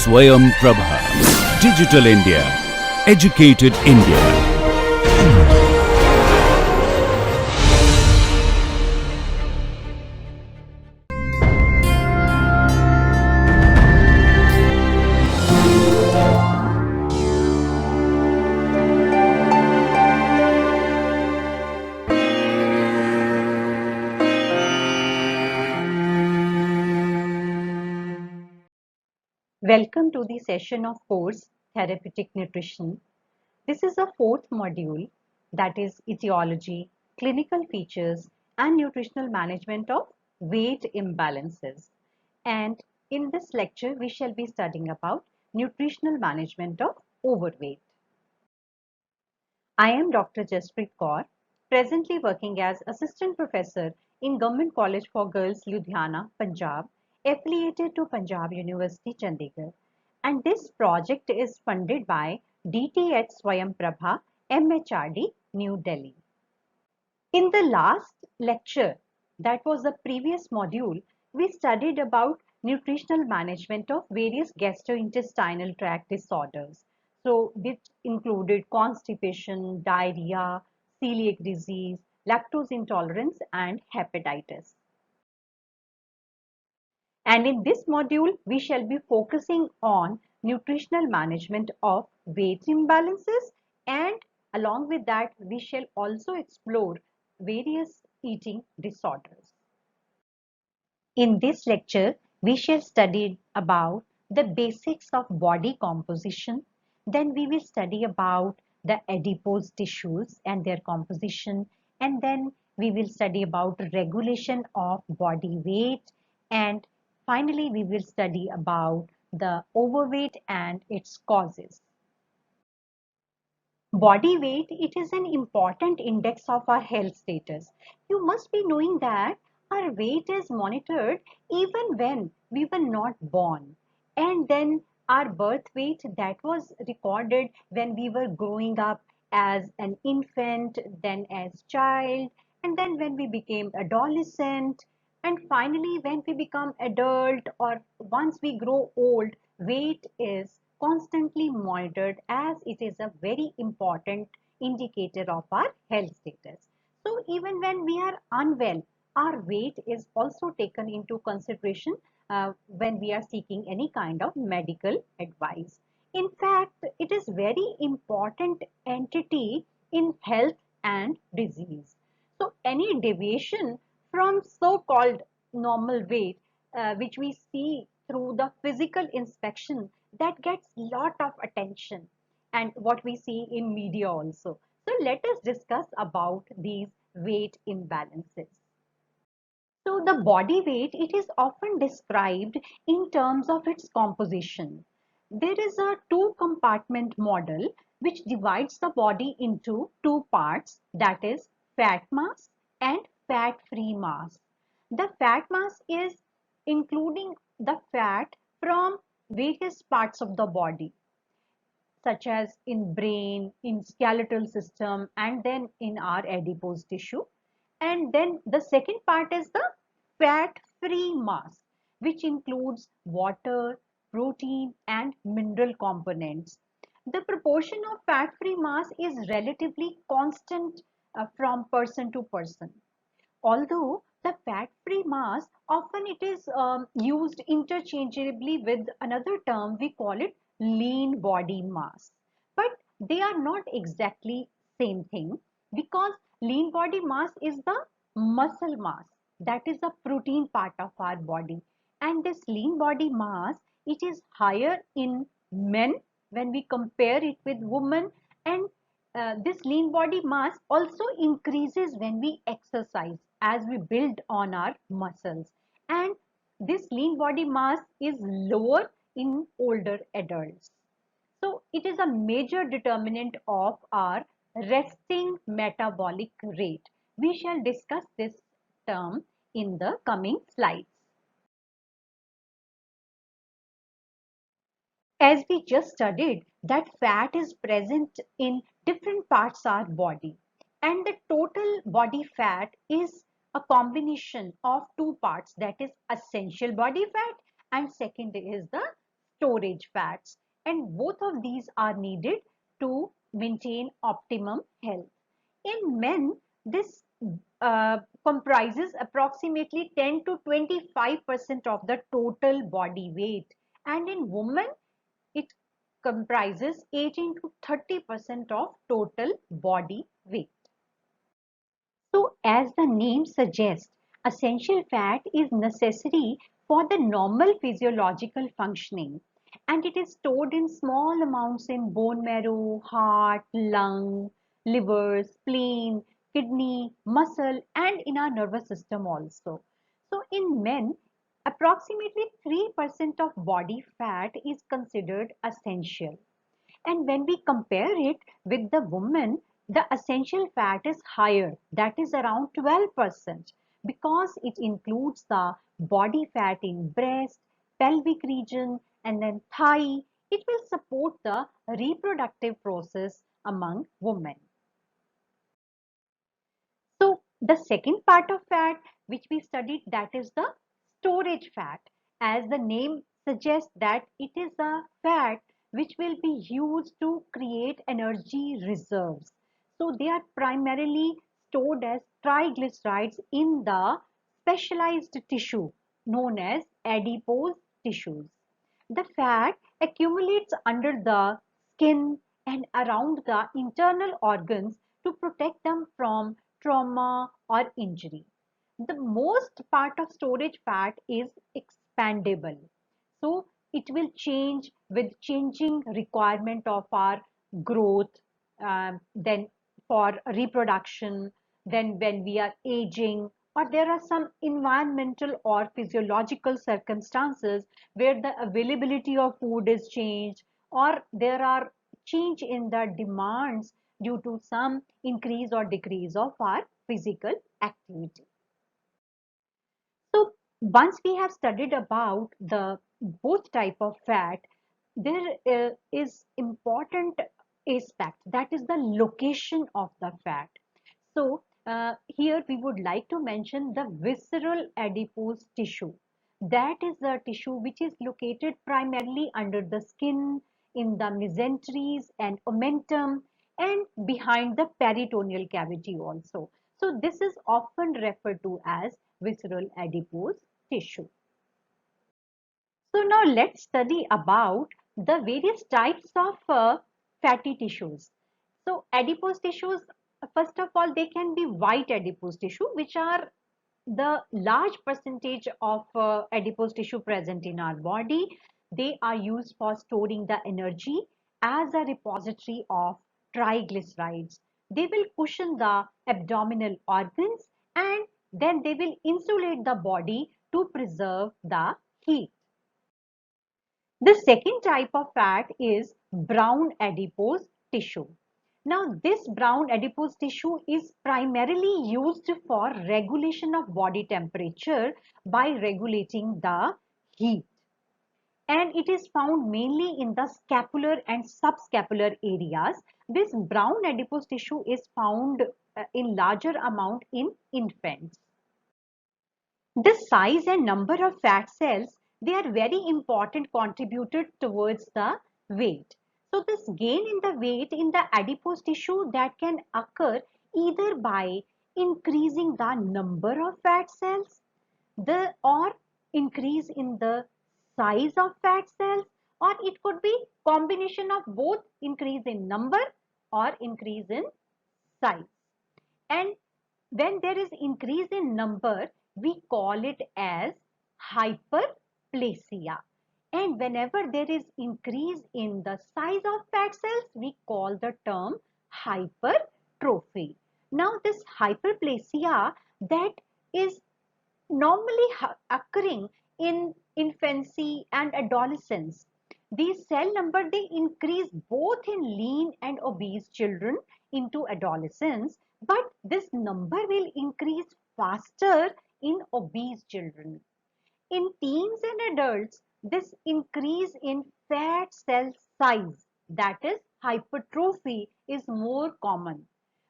Swayam Prabha. Digital India. Educated India. Welcome to the session of course Therapeutic Nutrition. This is a fourth module, that is etiology, clinical features and nutritional management of weight imbalances. And in this lecture we shall be studying about nutritional management of overweight. I am Dr. Jaspreet Kaur, presently working as Assistant Professor in Government College for Girls, Ludhiana, Punjab, affiliated to Punjab University, Chandigarh. And this project is funded by DTH Swayam Prabha, MHRD, New Delhi. In the last lecture, that was the previous module, we studied about nutritional management of various gastrointestinal tract disorders. So this included constipation, diarrhea, celiac disease, lactose intolerance and hepatitis. And in this module, we shall be focusing on nutritional management of weight imbalances, and along with that, we shall also explore various eating disorders. In this lecture, we shall study about the basics of body composition. Then we will study about the adipose tissues and their composition. And then we will study about regulation of body weight. And finally, we will study about the overweight and its causes. Body weight, it is an important index of our health status. You must be knowing that our weight is monitored even when we were not born. And then our birth weight, that was recorded when we were growing up as an infant, then as child, and then when we became adolescent, and finally when we become adult or once we grow old, weight is constantly monitored as it is a very important indicator of our health status. So even when we are unwell, our weight is also taken into consideration when we are seeking any kind of medical advice. In fact, it is very important entity in health and disease. So any deviation from so-called normal weight, which we see through the physical inspection, that gets lot of attention, and what we see in media also. So let us discuss about these weight imbalances. So the body weight, it is often described in terms of its composition. There is a two compartment model which divides the body into two parts, that is fat mass and fat free mass. The fat mass is including the fat from various parts of the body, such as in brain, in skeletal system, and then in our adipose tissue. And then the second part is the fat-free mass, which includes water, protein, and mineral components. The proportion of fat-free mass is relatively constant from person to person. Although the fat-free mass, often it is used interchangeably with another term, we call it lean body mass. But they are not exactly same thing, because lean body mass is the muscle mass, that is the protein part of our body. And this lean body mass, it is higher in men when we compare it with women, and this lean body mass also increases when we exercise as we build on our muscles, and this lean body mass is lower in older adults. So it is a major determinant of our resting metabolic rate. We shall discuss this term in the coming slides. As we just studied, that fat is present in different parts of our body, and the total body fat is a combination of two parts, that is essential body fat and second is the storage fats, and both of these are needed to maintain optimum health. In men, this comprises approximately 10 to 25% of the total body weight, and in women, it comprises 18 to 30% of total body weight. So, as the name suggests, essential fat is necessary for the normal physiological functioning, and it is stored in small amounts in bone marrow, heart, lung, liver, spleen, kidney, muscle, and in our nervous system also. So, in men, approximately 3% of body fat is considered essential. And when we compare it with the woman, the essential fat is higher, that is around 12%, because it includes the body fat in breast, pelvic region, and then thigh. It will support the reproductive process among women. So the second part of fat which we studied, that is the storage fat. As the name suggests, that it is a fat which will be used to create energy reserves. So they are primarily stored as triglycerides in the specialized tissue known as adipose tissues. The fat accumulates under the skin and around the internal organs to protect them from trauma or injury. The most part of storage fat is expandable. So it will change with changing requirement of our growth, then for reproduction, then when we are aging, or there are some environmental or physiological circumstances where the availability of food is changed, or there are change in the demands due to some increase or decrease of our physical activity. So once we have studied about the both type of fat, there is important aspect, that is the location of the fat. So here we would like to mention the visceral adipose tissue. That is the tissue which is located primarily under the skin, in the mesenteries and omentum, and behind the peritoneal cavity also. So this is often referred to as visceral adipose tissue. So now let's study about the various types of fatty tissues. So adipose tissues, first of all, they can be white adipose tissue, which are the large percentage of adipose tissue present in our body. They are used for storing the energy as a repository of triglycerides. They will cushion the abdominal organs, and then they will insulate the body to preserve the heat. The second type of fat is brown adipose tissue. Now, this brown adipose tissue is primarily used for regulation of body temperature by regulating the heat. And it is found mainly in the scapular and subscapular areas. This brown adipose tissue is found in larger amount in infants. The size and number of fat cells, they are very important contributor towards the weight. So this gain in the weight in the adipose tissue, that can occur either by increasing the number of fat cells, or increase in the size of fat cells, or it could be combination of both, increase in number or increase in size. And when there is increase in number, we call it as hyperplasia. And whenever there is increase in the size of fat cells, we call the term hypertrophy. Now this hyperplasia, that is normally occurring in infancy and adolescence. These cell number, they increase both in lean and obese children into adolescence, but this number will increase faster in obese children. In teens and adults, this increase in fat cell size, that is hypertrophy, is more common.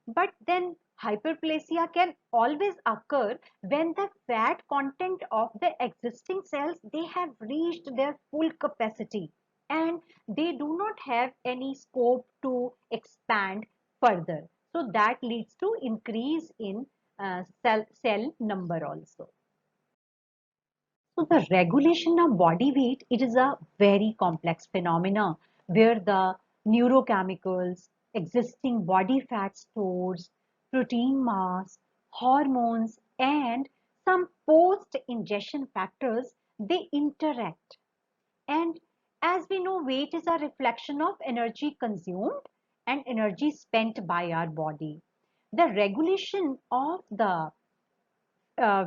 But then hyperplasia can always occur when the fat content of the existing cells, they have reached their full capacity. and they do not have any scope to expand further. So that leads to increase in cell number also. So the regulation of body weight, it is a very complex phenomena where the neurochemicals, existing body fat stores, protein mass, hormones, and some post-ingestion factors, they interact. And as we know, weight is a reflection of energy consumed and energy spent by our body. The regulation of the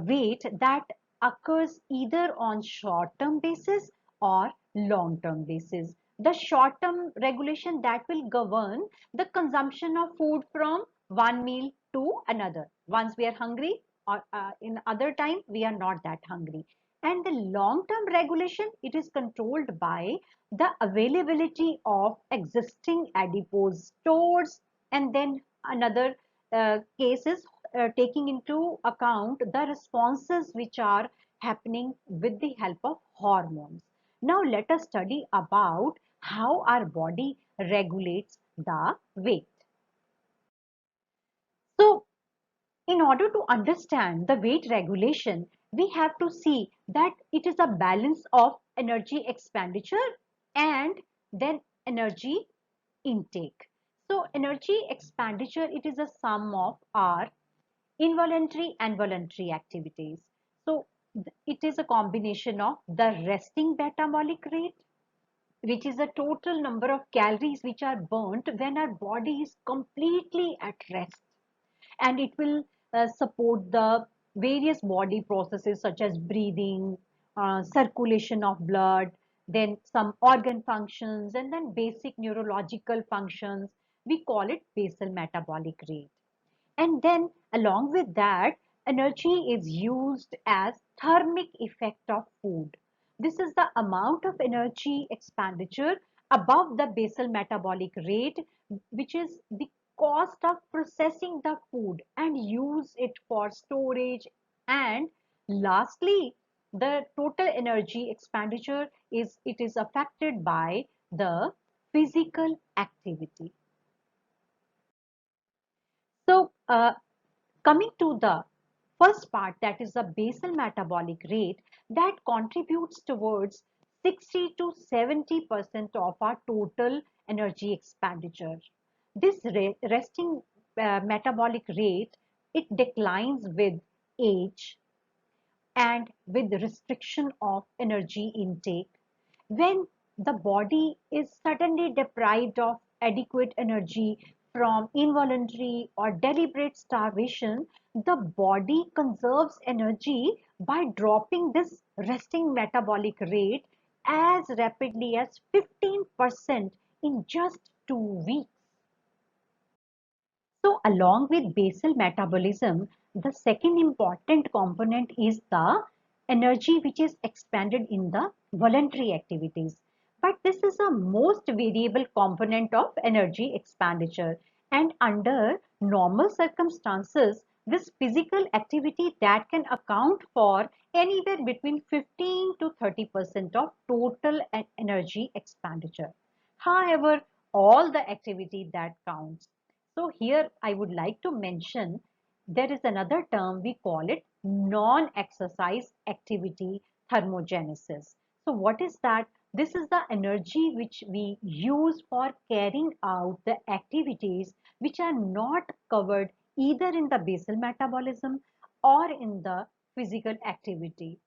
weight that occurs either on short-term basis or long-term basis. The short-term regulation that will govern the consumption of food from one meal to another. Once we are hungry or in other time we are not that hungry. And the long-term regulation, it is controlled by the availability of existing adipose stores, and then another case is taking into account the responses which are happening with the help of hormones. Now let us study about how our body regulates the weight. So in order to understand the weight regulation, we have to see that it is a balance of energy expenditure and then energy intake. So energy expenditure, it is a sum of our involuntary and voluntary activities. So it is a combination of the resting metabolic rate, which is the total number of calories which are burnt when our body is completely at rest, and it will support the various body processes such as breathing, circulation of blood, then some organ functions, and then basic neurological functions. We call it basal metabolic rate. And then along with that, energy is used as thermic effect of food. This is the amount of energy expenditure above the basal metabolic rate, which is the cost of processing the food and use it for storage. And lastly, the total energy expenditure is, it is affected by the physical activity. So coming to the first part, that is the basal metabolic rate, that contributes towards 60 to 70% of our total energy expenditure. This resting metabolic rate, it declines with age and with restriction of energy intake. When the body is suddenly deprived of adequate energy from involuntary or deliberate starvation, the body conserves energy by dropping this resting metabolic rate as rapidly as 15% in just 2 weeks. So along with basal metabolism, the second important component is the energy which is expended in the voluntary activities. But this is a most variable component of energy expenditure, and under normal circumstances, this physical activity that can account for anywhere between 15 to 30% of total energy expenditure. However, all the activity that counts. So here I would like to mention there is another term, we call it non-exercise activity thermogenesis. So what is that? This is the energy which we use for carrying out the activities which are not covered either in the basal metabolism or in the physical activity.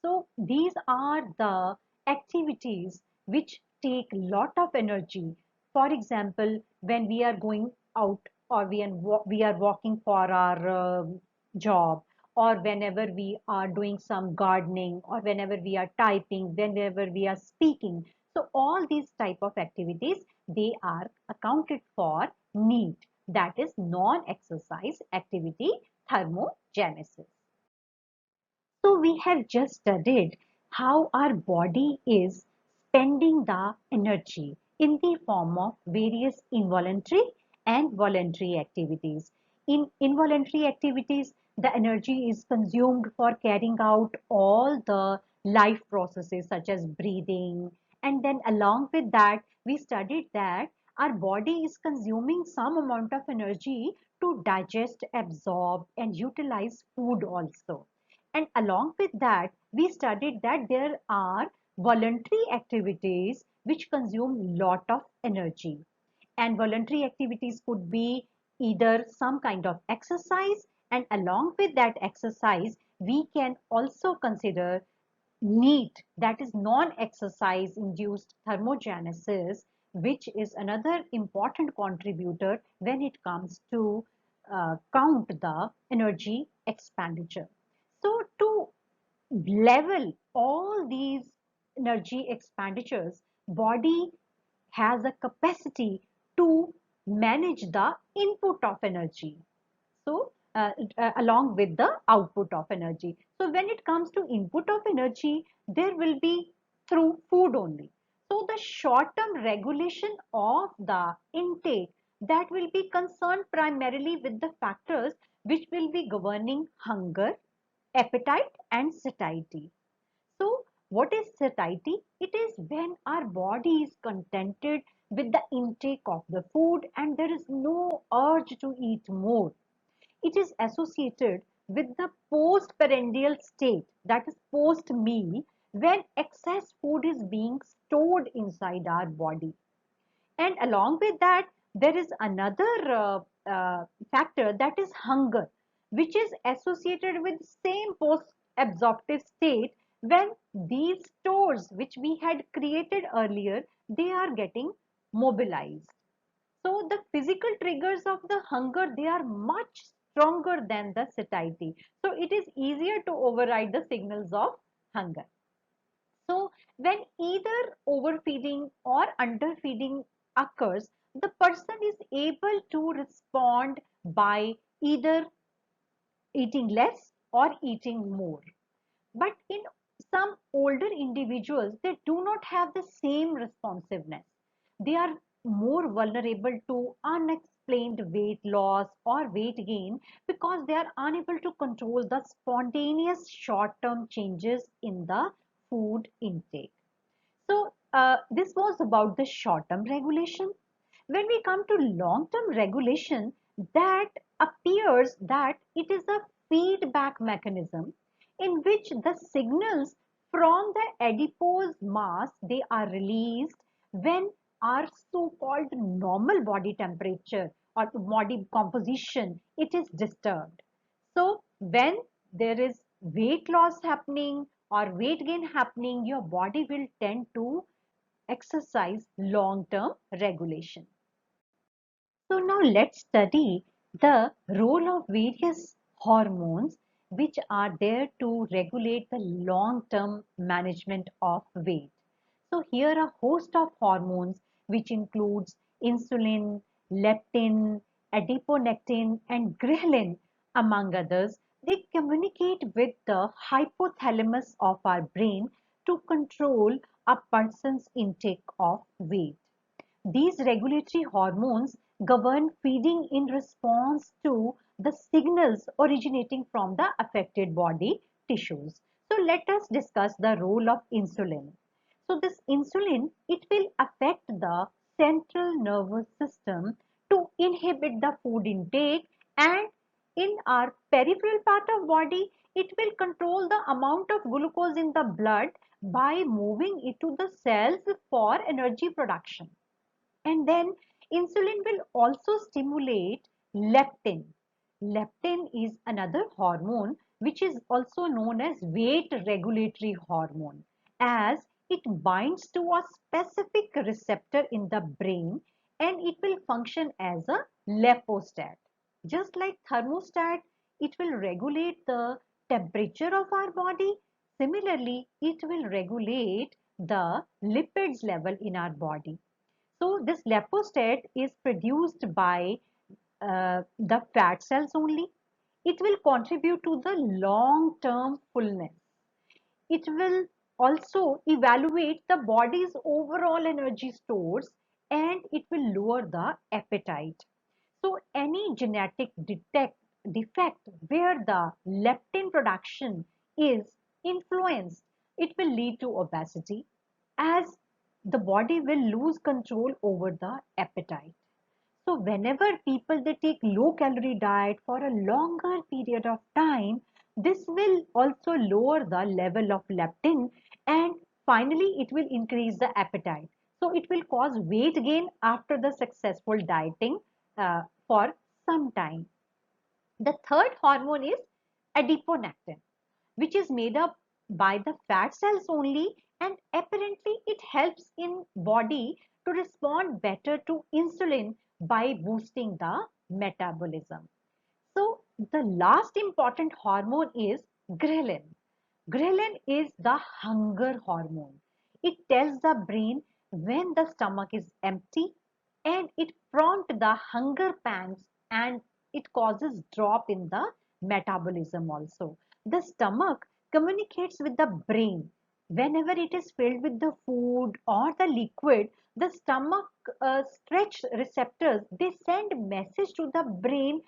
So these are the activities which take lot of energy. For example, when we are going out, or we are walking for our job, or whenever we are doing some gardening, or whenever we are typing, whenever we are speaking. So all these type of activities, they are accounted for NEAT, that is non-exercise activity thermogenesis. So we have just studied how our body is spending the energy in the form of various involuntary and voluntary activities. In involuntary activities, the energy is consumed for carrying out all the life processes such as breathing And then along with that, we studied that our body is consuming some amount of energy to digest, absorb, and utilize food also. And along with that, we studied that there are voluntary activities which consume lot of energy. And voluntary activities could be either some kind of exercise, and along with that exercise, we can also consider NEAT, that is non-exercise induced thermogenesis, which is another important contributor when it comes to count the energy expenditure. So to level all these energy expenditures, body has a capacity to manage the input of energy. So along with the output of energy. So when it comes to input of energy, there will be through food only. So the short-term regulation of the intake, that will be concerned primarily with the factors which will be governing hunger, appetite, and satiety. So what is satiety? It is when our body is contented with the intake of the food and there is no urge to eat more. It is associated with the postprandial state, that is post meal, when excess food is being stored inside our body. And along with that, there is another factor, that is hunger, which is associated with same post-absorptive state when these stores which we had created earlier, they are getting mobilized. So the physical triggers of the hunger, they are much stronger than the satiety. So it is easier to override the signals of hunger. So when either overfeeding or underfeeding occurs, the person is able to respond by either eating less or eating more. But in some older individuals, they do not have the same responsiveness. They are more vulnerable to unexplained weight loss or weight gain because they are unable to control the spontaneous short-term changes in the food intake. So this was about the short-term regulation. When we come to long-term regulation, that appears that it is a feedback mechanism in which the signals from the adipose mass, they are released when our so-called normal body temperature or body composition, it is disturbed. So when there is weight loss happening or weight gain happening, your body will tend to exercise long-term regulation. So now let's study the role of various hormones which are there to regulate the long-term management of weight. So here are a host of hormones which includes insulin, leptin, adiponectin, and ghrelin, among others. They communicate with the hypothalamus of our brain to control a person's intake of weight. These regulatory hormones govern feeding in response to the signals originating from the affected body tissues. So let us discuss the role of insulin. So this insulin, it will affect the central nervous system to inhibit the food intake, and in our peripheral part of body, it will control the amount of glucose in the blood by moving it to the cells for energy production. And then insulin will also stimulate leptin. Leptin is another hormone which is also known as weight regulatory hormone, as it binds to a specific receptor in the brain and it will function as a lepostat. Just like thermostat, it will regulate the temperature of our body. Similarly, it will regulate the lipids level in our body. So this lepostat is produced by the fat cells only. It will contribute to the long-term fullness. It will also evaluate the body's overall energy stores and it will lower the appetite. So any genetic defect where the leptin production is influenced, it will lead to obesity, as the body will lose control over the appetite. So whenever people they take low calorie diet for a longer period of time, this will also lower the level of leptin, and finally it will increase the appetite. So it will cause weight gain after the successful dieting for some time. The third hormone is adiponectin, which is made up by the fat cells only, and apparently it helps in body to respond better to insulin by boosting the metabolism. So the last important hormone is ghrelin. Ghrelin is the hunger hormone. It tells the brain when the stomach is empty, and it prompts the hunger pangs, and it causes drop in the metabolism also. The stomach communicates with the brain. Whenever it is filled with the food or the liquid, the stomach stretch receptors, they send message to the brain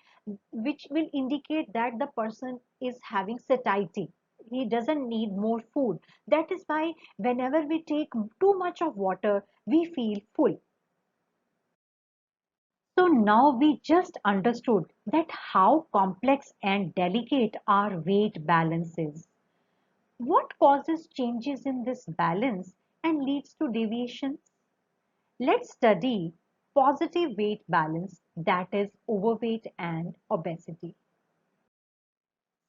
which will indicate that the person is having satiety. He doesn't need more food. That is why whenever we take too much of water, we feel full. So now we just understood that how complex and delicate our weight balance is. What causes changes in this balance and leads to deviations? Let's study positive weight balance, that is overweight and obesity.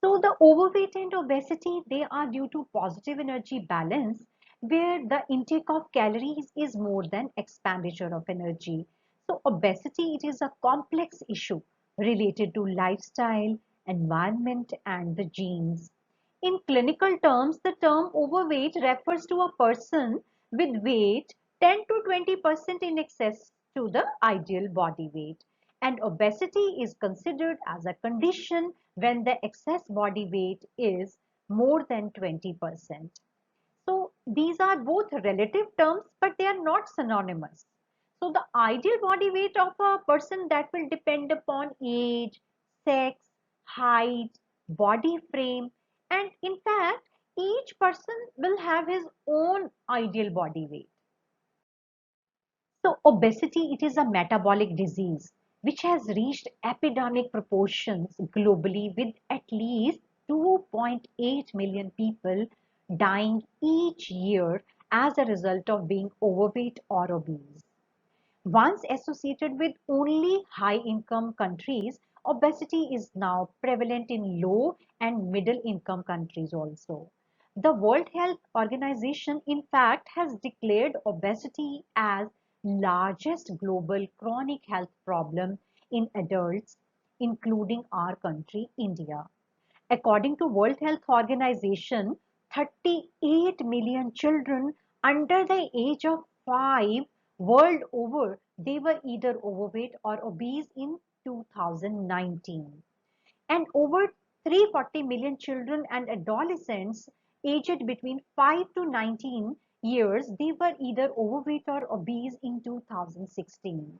So the overweight and obesity, they are due to positive energy balance, where the intake of calories is more than expenditure of energy. So obesity, it is a complex issue related to lifestyle, environment, and the genes. In clinical terms, the term overweight refers to a person with weight 10 to 20% in excess to the ideal body weight. And obesity is considered as a condition when the excess body weight is more than 20%. So these are both relative terms, but they are not synonymous. So the ideal body weight of a person, that will depend upon age, sex, height, body frame, and in fact, each person will have his own ideal body weight. So obesity, it is a metabolic disease which has reached epidemic proportions globally, with at least 2.8 million people dying each year as a result of being overweight or obese. Once associated with only high income countries, obesity is now prevalent in low and middle income countries also. The World Health Organization, in fact, has declared obesity as largest global chronic health problem in adults, including our country, India. According to World Health Organization, 38 million children under the age of 5 world over, they were either overweight or obese in 2019. And over 340 million children and adolescents aged between 5 to 19 years, they were either overweight or obese in 2016.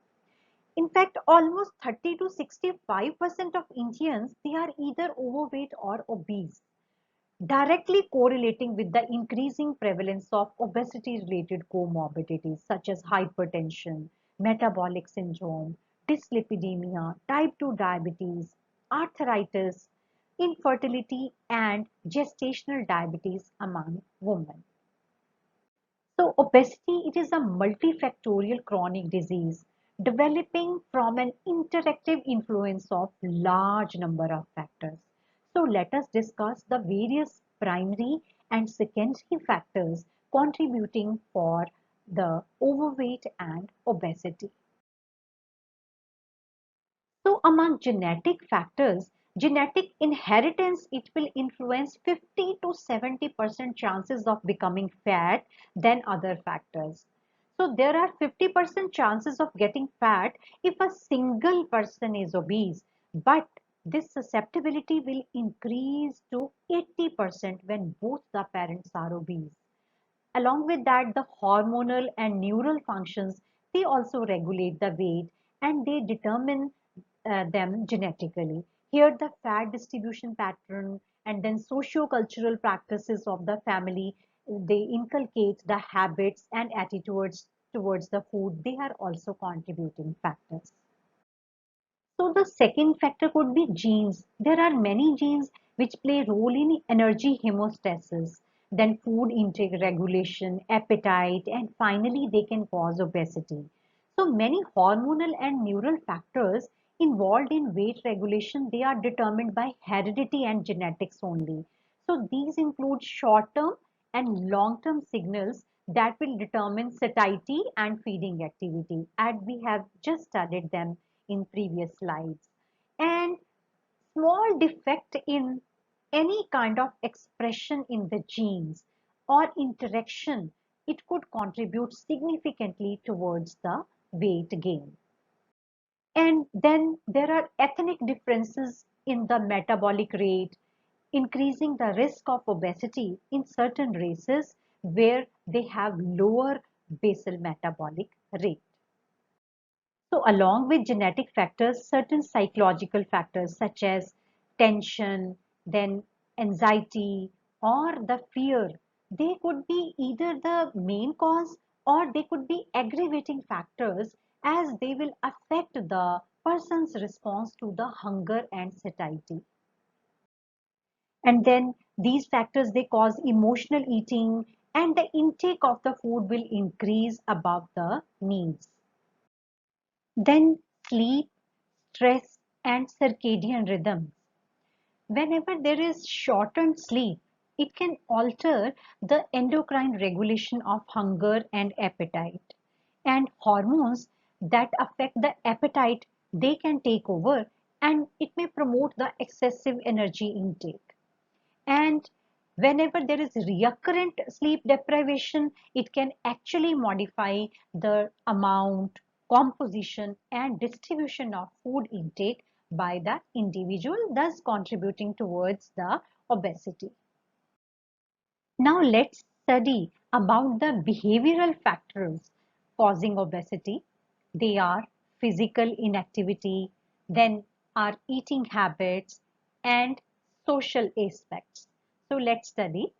In fact, almost 30 to 65% of Indians, they are either overweight or obese, directly correlating with the increasing prevalence of obesity-related comorbidities such as hypertension, metabolic syndrome, dyslipidemia, type 2 diabetes, arthritis, infertility, and gestational diabetes among women. So obesity, it is a multifactorial chronic disease developing from an interactive influence of large number of factors. So let us discuss the various primary and secondary factors contributing for the overweight and obesity. So among genetic factors, genetic inheritance, it will influence 50 to 70% chances of becoming fat than other factors. So there are 50% chances of getting fat if a single person is obese, but this susceptibility will increase to 80% when both the parents are obese. Along with that, the hormonal and neural functions, they also regulate the weight, and they determine them genetically. Here, the fat distribution pattern and then socio-cultural practices of the family, they inculcate the habits and attitudes towards the food, they are also contributing factors. So the second factor could be genes. There are many genes which play a role in energy homeostasis, then food intake regulation, appetite, and finally they can cause obesity. So many hormonal and neural factors involved in weight regulation, they are determined by heredity and genetics only. So these include short-term and long-term signals that will determine satiety and feeding activity. And we have just studied them in previous slides. And small defect in any kind of expression in the genes or interaction, it could contribute significantly towards the weight gain. And then there are ethnic differences in the metabolic rate, increasing the risk of obesity in certain races where they have lower basal metabolic rate. So along with genetic factors, certain psychological factors such as tension, then anxiety, or the fear, they could be either the main cause or they could be aggravating factors as they will affect the person's response to the hunger and satiety. And then these factors, they cause emotional eating and the intake of the food will increase above the needs. Then sleep, stress, and circadian rhythms. Whenever there is shortened sleep, it can alter the endocrine regulation of hunger and appetite. And hormones that affect the appetite, they can take over and it may promote the excessive energy intake. And whenever there is recurrent sleep deprivation, it can actually modify the amount, composition, and distribution of food intake by the individual, thus contributing towards the obesity. Now let's study about the behavioral factors causing obesity. They are physical inactivity, then our eating habits, and social aspects. So let's study.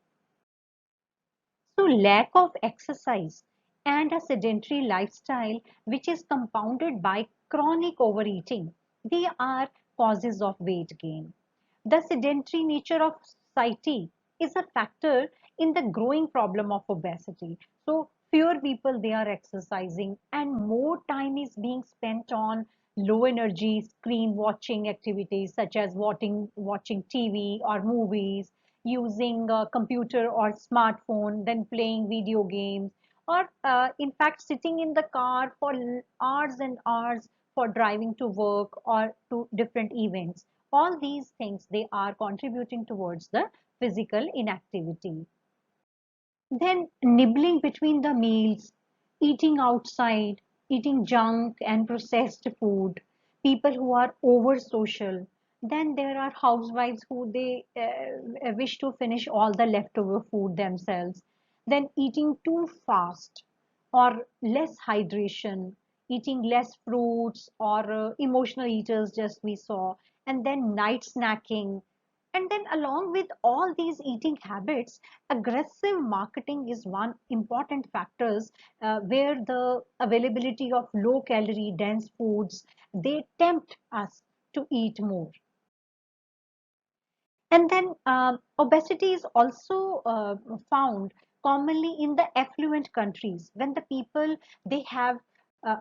So lack of exercise and a sedentary lifestyle which is compounded by chronic overeating, they are causes of weight gain. The sedentary nature of society is a factor in the growing problem of obesity. So fewer people they are exercising and more time is being spent on low energy screen watching activities such as watching TV or movies, using a computer or smartphone, then playing video games, or in fact sitting in the car for hours and hours for driving to work or to different events. All these things, they are contributing towards the physical inactivity. Then nibbling between the meals, eating outside, eating junk and processed food, people who are over social. Then there are housewives who they wish to finish all the leftover food themselves. Then eating too fast or less hydration, eating less fruits or emotional eaters just we saw, and then night snacking, and then along with all these eating habits, aggressive marketing is one important factors where the availability of low calorie dense foods, they tempt us to eat more. And then obesity is also found commonly in the affluent countries when the people they have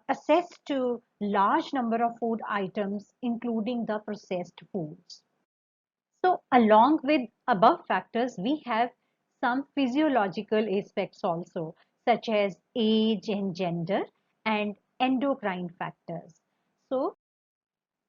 access to large number of food items including the processed foods. So along with above factors, we have some physiological aspects also, such as age and gender and endocrine factors. So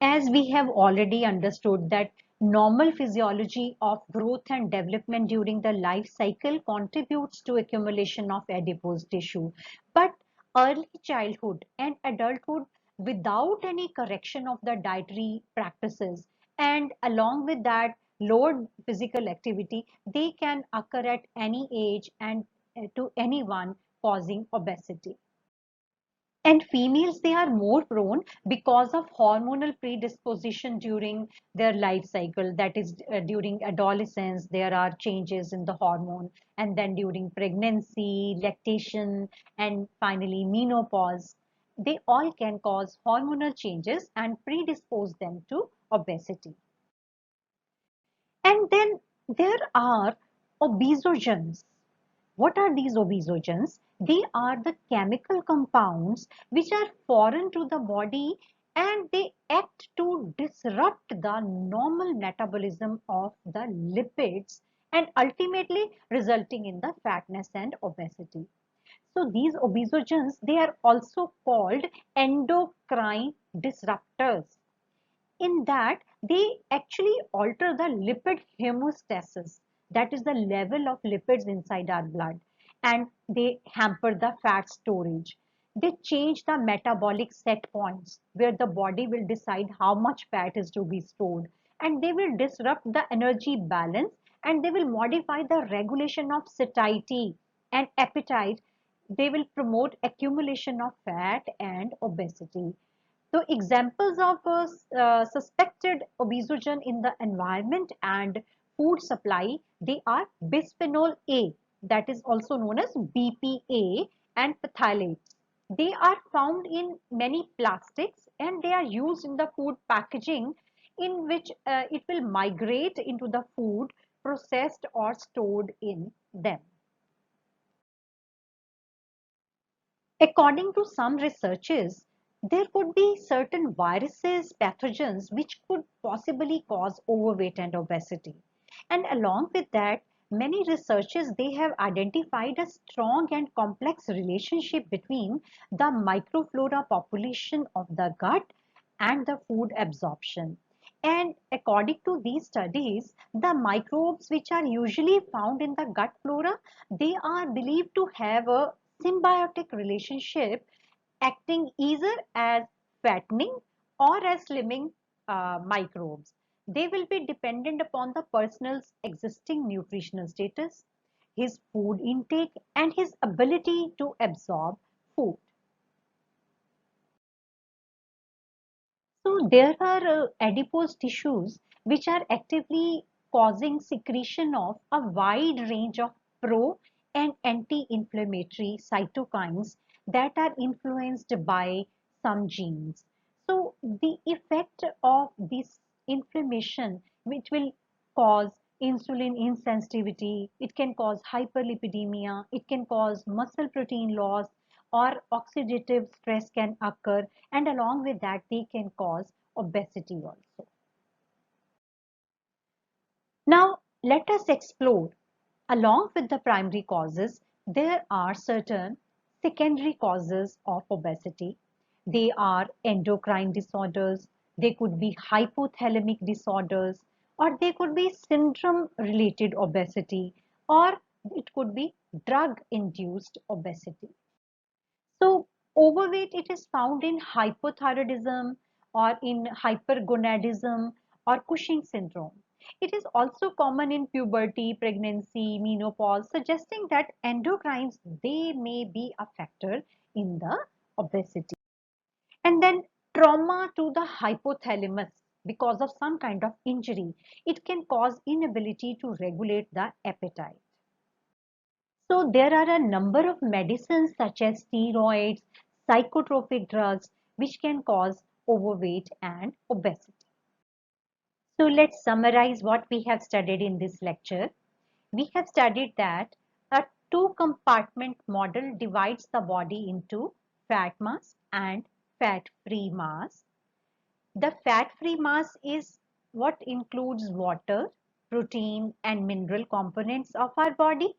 as we have already understood that normal physiology of growth and development during the life cycle contributes to accumulation of adipose tissue. But early childhood and adulthood without any correction of the dietary practices and along with that lower physical activity, they can occur at any age and to anyone causing obesity. And females, they are more prone because of hormonal predisposition during their life cycle. That is, during adolescence, there are changes in the hormone, and then during pregnancy, lactation, and finally menopause. They all can cause hormonal changes and predispose them to obesity. And then there are obesogens. What are these obesogens? They are the chemical compounds which are foreign to the body, and they act to disrupt the normal metabolism of the lipids and ultimately resulting in the fatness and obesity. So these obesogens, they are also called endocrine disruptors, in that they actually alter the lipid homeostasis, that is the level of lipids inside our blood, and they hamper the fat storage. They change the metabolic set points where the body will decide how much fat is to be stored, and they will disrupt the energy balance, and they will modify the regulation of satiety and appetite. They will promote accumulation of fat and obesity. So examples of suspected obesogen in the environment and food supply, they are bisphenol A, that is also known as BPA, and phthalates. They are found in many plastics, and they are used in the food packaging, in which it will migrate into the food processed or stored in them. According to some researchers, there could be certain viruses, pathogens, which could possibly cause overweight and obesity. And along with that, many researchers, they have identified a strong and complex relationship between the microflora population of the gut and the food absorption. And according to these studies, the microbes which are usually found in the gut flora, they are believed to have a symbiotic relationship, acting either as fattening or as slimming microbes. They will be dependent upon the person's existing nutritional status, his food intake, and his ability to absorb food. So there are adipose tissues which are actively causing secretion of a wide range of pro and anti-inflammatory cytokines that are influenced by some genes. So the effect of this inflammation, which will cause insulin insensitivity, it can cause hyperlipidemia, it can cause muscle protein loss, or oxidative stress can occur, and along with that they can cause obesity also. Now let us explore, along with the primary causes, there are certain secondary causes of obesity. They are endocrine disorders, they could be hypothalamic disorders, or they could be syndrome related obesity, or it could be drug induced obesity. So overweight, it is found in hypothyroidism or in hypergonadism or Cushing syndrome. It is also common in puberty, pregnancy, menopause, suggesting that endocrines, they may be a factor in the obesity. And then trauma to the hypothalamus because of some kind of injury, it can cause inability to regulate the appetite. So there are a number of medicines such as steroids, psychotropic drugs, which can cause overweight and obesity. So let's summarize what we have studied in this lecture. We have studied that a two-compartment model divides the body into fat mass and fat-free mass. The fat-free mass is what includes water, protein, and mineral components of our body,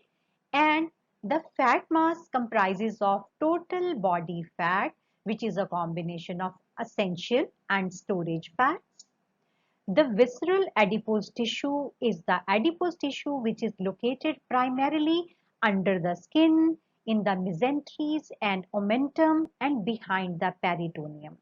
and the fat mass comprises of total body fat, which is a combination of essential and storage fats. The visceral adipose tissue is the adipose tissue which is located primarily under the skin, in the mesenteries and omentum, and behind the peritoneum.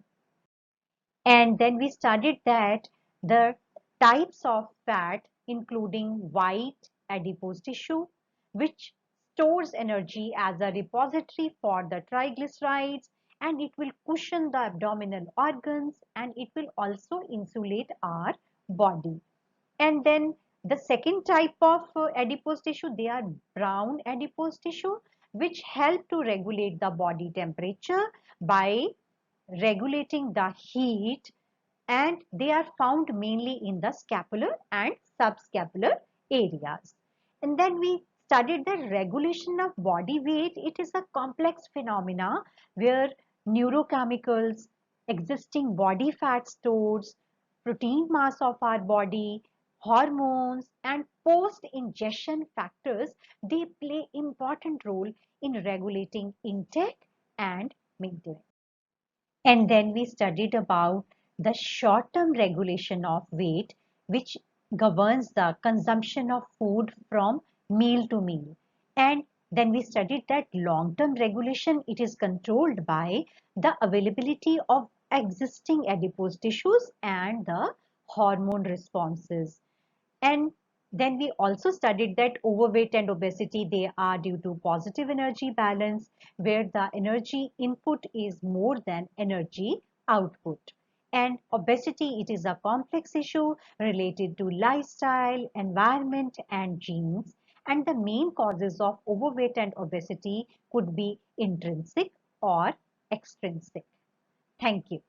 And then we studied that the types of fat, including white adipose tissue, which stores energy as a repository for the triglycerides, and it will cushion the abdominal organs, and it will also insulate our body. And then the second type of adipose tissue, they are brown adipose tissue, which help to regulate the body temperature by regulating the heat, and they are found mainly in the scapular and subscapular areas. And then we studied the regulation of body weight. It is a complex phenomena where neurochemicals, existing body fat stores, protein mass of our body, hormones, and post-ingestion factors, they play important role in regulating intake and maintenance. And then we studied about the short-term regulation of weight, which governs the consumption of food from meal to meal. And then we studied that long-term regulation, it is controlled by the availability of existing adipose tissues and the hormone responses. And then we also studied that overweight and obesity, they are due to positive energy balance, where the energy input is more than energy output. And obesity, it is a complex issue related to lifestyle, environment, and genes. And the main causes of overweight and obesity could be intrinsic or extrinsic. Thank you.